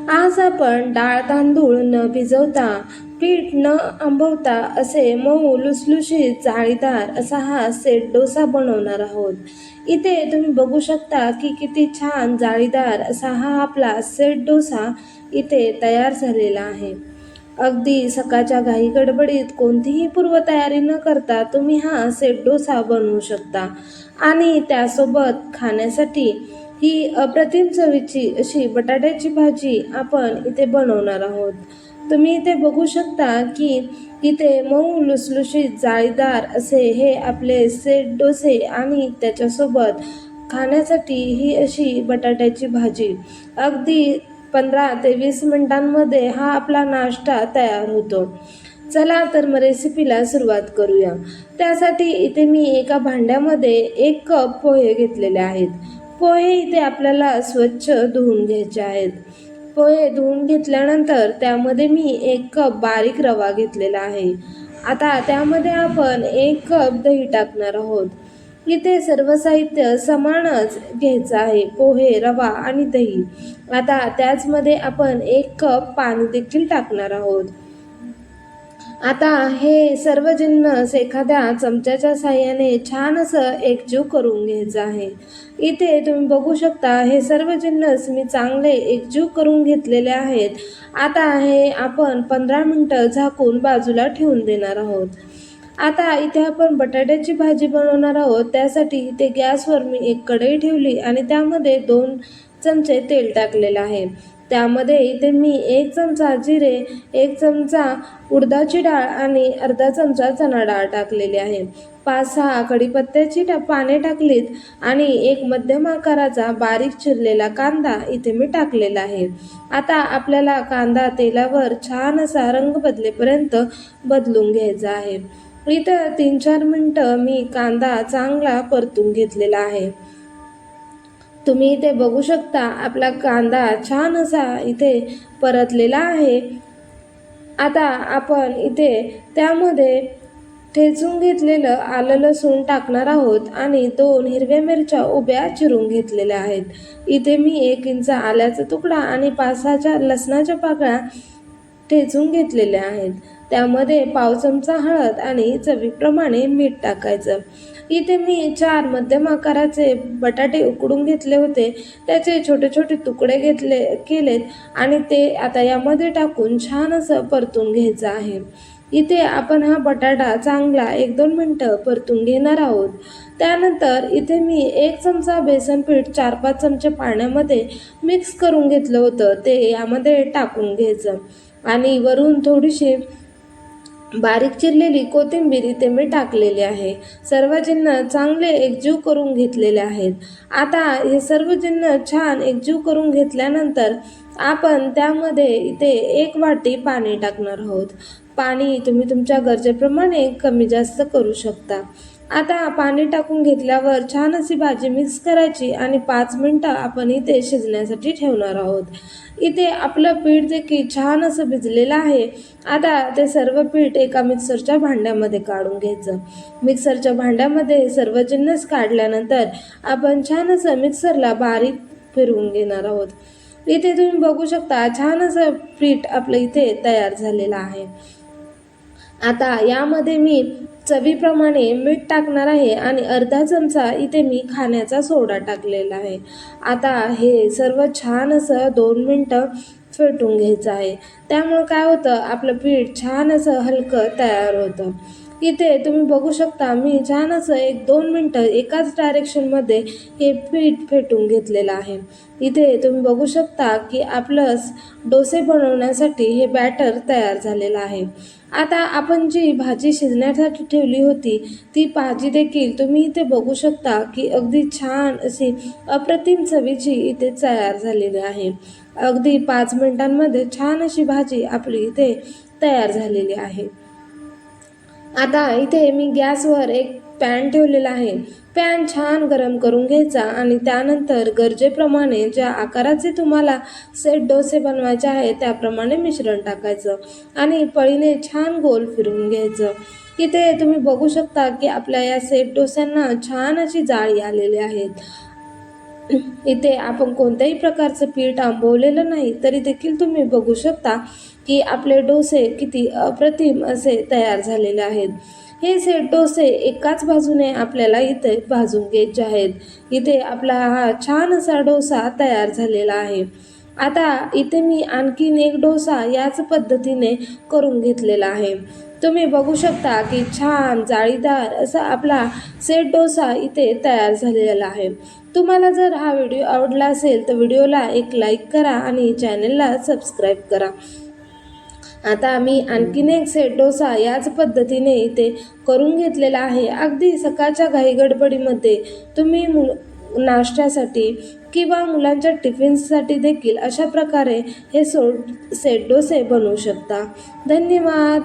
आज आपण डाळ तांदूळ न भिजवता, पीठ न आंबवता असे मऊ लुसलुशीत जाळीदार असा हा सेट डोसा बनवणार आहोत. इथे तुम्ही बघू शकता की किती छान जाळीदार असा हा आपला सेट डोसा इथे तयार झालेला आहे. अगदी सकाळच्या घाई गडबडीत कोणतीही पूर्वतयारी न करता तुम्ही हा सेट डोसा बनवू शकता आणि त्यासोबत खाण्यासाठी ही अप्रतिम चवीची अशी बटाट्याची भाजी आपण इथे बनवणार आहोत. तुम्ही इथे बघू शकता की इथे मऊ लुसलुशीत जाळीदार असे हे आपले सेट डोसे आणि त्याच्यासोबत खाण्यासाठी ही अशी बटाट्याची भाजी. अगदी 15 ते 20 मिनिटांमध्ये हा आपला नाश्ता तयार होतो. चला तर मग रेसिपीला सुरुवात करूया. त्यासाठी इथे मी एका भांड्यामध्ये 1 कप पोहे घेतलेले आहेत. पोहे इथे आपल्याला स्वच्छ धुवून घ्यायचे आहेत. पोहे धुवून घेतल्यानंतर त्यामध्ये मी 1 कप बारीक रवा घेतलेला आहे. आता त्यामध्ये आपण 1 कप दही टाकणार आहोत. इथे सर्व साहित्य समानच घ्यायचं आहे, पोहे, रवा आणि दही. आता त्याचमध्ये आपण 1 कप पाणी देखील टाकणार आहोत. आता हे सर्व जिन्नस एखाद्या चमच्याच्या साहाय्याने छान असं एकजीव करून घ्यायचं आहे. इथे तुम्ही बघू शकता हे सर्व जिन्नस मी चांगले एकजीव करून घेतलेले आहेत. आता हे आपण 15 मिनिटं झाकून बाजूला ठेवून देणार आहोत. आता इथे आपण बटाट्याची भाजी बनवणार आहोत. त्यासाठी इथे गॅसवर मी एक कढई ठेवली आणि त्यामध्ये 2 चमचे तेल टाकलेलं आहे. त्यामध्ये इथे मी 1 चमचा जिरे, 1 चमचा उडदाची डाळ आणि अर्धा चमचा चणा डाळ टाकलेली आहे. 5-6 कढीपत्त्याची पाने टाकलीत आणि एक मध्यम आकाराचा बारीक चिरलेला कांदा इथे मी टाकलेला आहे. आता आपल्याला कांदा तेलावर छान असा रंग बदलेपर्यंत बदलून घ्यायचा आहे. इथं 3-4 मिनिटं मी कांदा चांगला परतून घेतलेला आहे. तुम्ही इथे बघू शकता आपला कांदा छान असा इथे परतलेला आहे. आता आपण इथे त्यामध्ये ठेचून घेतलेलं आलं लसूण टाकणार आहोत आणि 2 हिरव्या मिरच्या उभ्या चिरून घेतलेल्या आहेत. इथे मी 1 इंच आल्याचा तुकडा आणि 5-6 लसणाच्या पाकळ्या ठेचून घेतलेल्या आहेत. त्यामध्ये पाव चमचा हळद आणि चवीप्रमाणे मीठ टाकायचं. इथे मी 4 मध्यम आकाराचे बटाटे उकडून घेतले होते. त्याचे छोटे छोटे तुकडे केलेत आणि ते आता यामध्ये टाकून छान असं परतून घ्यायचं आहे. इथे आपण हा बटाटा चांगला 1-2 मिनिटं परतून घेणार आहोत. त्यानंतर इथे मी 1 चमचा बेसन पीठ 4-5 चमचे पाण्यामध्ये मिक्स करून घेतलं होतं, ते यामध्ये टाकून घ्यायचं आणि वरून थोडीशी बारीक चिरलेली कोथिंबीर इथे मी टाकलेली आहे. सर्व जिन्नस चांगले एकजीव करून घेतलेले आहेत. आता हे सर्व जिन्नस छान एकजीव करून घेतल्यानंतर आपण त्यामध्ये इथे 1 वाटी पाणी टाकणार आहोत. पाणी तुम्ही तुमच्या गरजेप्रमाणे कमी जास्त करू शकता. आता पाणी टाकून घेतल्यावर छान अशी भाजी मिक्स करायची आणि 5 मिनिटं आपण इथे शिजण्यासाठी ठेवणार आहोत. इथे आपलं पीठ देखील छान असं भिजलेलं आहे. आता ते सर्व पीठ एका मिक्सरच्या भांड्यामध्ये काढून घ्यायचं. मिक्सरच्या भांड्यामध्ये सर्व जिन्नस काढल्यानंतर आपण छान असं मिक्सरला बारीक फिरवून घेणार आहोत. इथे तुम्ही बघू शकता छान असं पीठ आपलं इथे तयार झालेलं आहे. आता यामध्ये मी चवीप्रमाणे मीठ टाकणार आहे आणि अर्धा चमचा इथे मी खाण्याचा सोडा टाकलेला आहे. आता हे सर्व छान असं 2 मिनिटं फेटून घ्यायचं आहे. त्यामुळं काय होतं, आपलं पीठ छान असं हलकं तयार होतं. इथे तुम्ही बघू शकता मी छान असं 1-2 मिनिटं एकाच डायरेक्शनमध्ये हे पीठ फेटून घेतलेलं आहे. इथे तुम्ही बघू शकता की आपलं डोसे बनवण्यासाठी हे बॅटर तयार झालेलं आहे. आता आपण जी भाजी शिजण्यासाठी ठेवली होती ती भाजी देखील तुम्ही इथे बघू शकता की अगदी छान अशी अप्रतिम चवीची इथे तयार झालेली आहे. अगदी 5 मिनिटांमध्ये छान अशी भाजी आपली इथे तयार झालेली आहे. आता इथे मी गॅसवर एक पॅन ठेवलेला आहे. पॅन छान गरम करून घ्यायचा आणि त्यानंतर गरजेप्रमाणे ज्या आकाराचे तुम्हाला सेट डोसे बनवायचे आहे त्याप्रमाणे मिश्रण टाकायचं आणि पळीने छान गोल फिरवून घ्यायचं. इथे तुम्ही बघू शकता की आपल्या या सेट डोस्यांना छान अशी जाळी आलेली आहेत. इथे आपण कोणत्याही प्रकारचं पीठ आंबवलेलं नाही तरी देखील तुम्ही बघू शकता की आपले डोसे किती अप्रतिम असे तयार झालेले आहेत. हे सेट डोसे एकाच बाजूने आपल्याला इथे भाजून घ्यायचे आहेत. इथे आपला हा छान असा डोसा तयार झालेला आहे. आता इथे मी आणखीन एक डोसा याच पद्धतीने करून घेतलेला आहे. तुम्ही बघू शकता की छान जाळीदार असा आपला सेट डोसा इथे तयार झालेला आहे. तुम्हाला जर हा व्हिडिओ आवडला असेल तर व्हिडिओला एक लाईक करा आणि चॅनलला सबस्क्राईब करा. आता मी आणखीन एक सेट डोसा याच पद्धतीने इथे करून घेतलेला आहे. अगदी सकाळच्या घाईगडबडीमध्ये तुम्ही नाश्त्यासाठी किंवा मुलांच्या टिफिन्ससाठी देखील अशा प्रकारे हे सेट डोसे बनवू शकता. धन्यवाद.